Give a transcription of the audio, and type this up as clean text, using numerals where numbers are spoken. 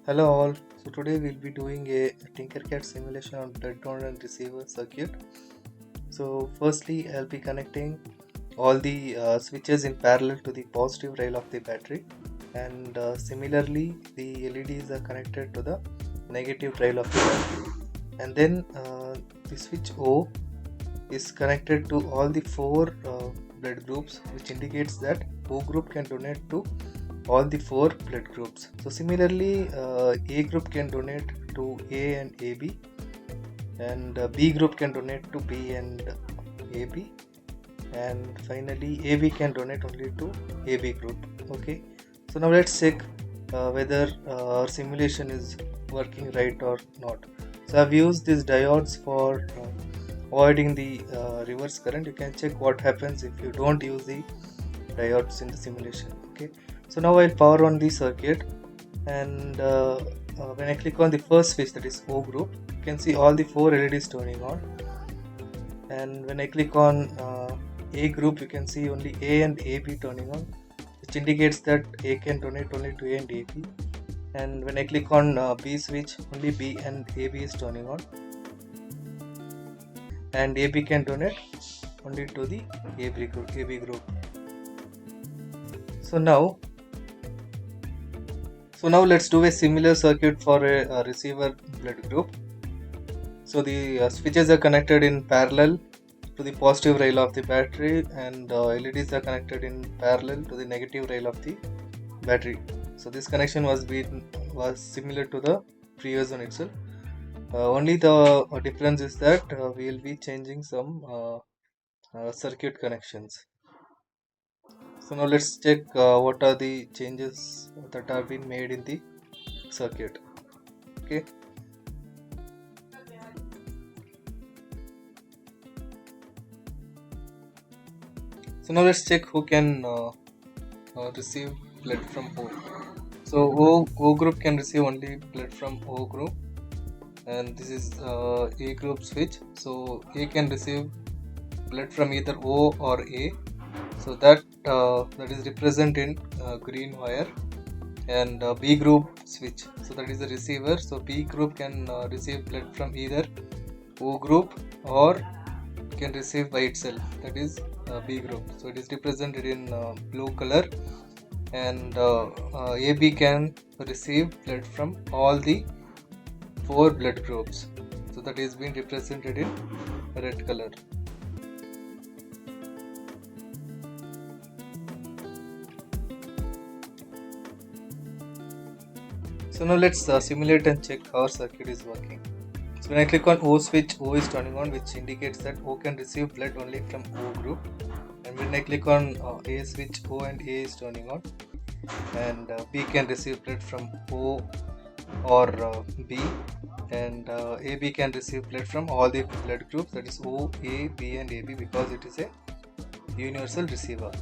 Hello all. So today we'll be doing a Tinkercad simulation on blood donor and receiver circuit. So firstly I'll be connecting all the switches in parallel to the positive rail of the battery, and similarly the LEDs are connected to the negative rail of the battery, and then the switch O is connected to all the four blood groups, which indicates that O group can donate to all the four blood groups. So similarly, A group can donate to A and AB, and B group can donate to B and AB, and finally AB can donate only to AB group. Okay, so now let's check whether our simulation is working right or not. So I've used these diodes for avoiding the reverse current. You can check what happens if you don't use the diodes in the simulation. Okay, so now I'll power on the circuit, and when I click on the first switch, that is O group, you can see all the four LEDs turning on. And when I click on A group, you can see only A and AB turning on, which indicates that A can donate only to A and AB. And when I click on B switch, only B and AB is turning on, and AB can donate only to the AB group. So now let's do a similar circuit for a receiver blood group. So the switches are connected in parallel to the positive rail of the battery, and LEDs are connected in parallel to the negative rail of the battery. So this connection was similar to the previous one itself. Only the difference is that we will be changing some circuit connections. So now let's check what are the changes that have been made in the circuit. Okay. So now let's check who can receive blood from O. So O group can receive only blood from O group, and this is A group switch. So A can receive blood from either O or A. So that is represented in green wire. And B group switch, so that is the receiver. So B group can receive blood from either O group or can receive by itself, that is B group. So it is represented in blue color. And AB can receive blood from all the four blood groups, so that is being represented in red color. So now let's simulate and check how our circuit is working. So when I click on O switch, O is turning on, which indicates that O can receive blood only from O group. And when I click on A switch, O and A is turning on, and B can receive blood from O or B, and AB can receive blood from all the blood groups, that is O, A, B and AB, because it is a universal receiver.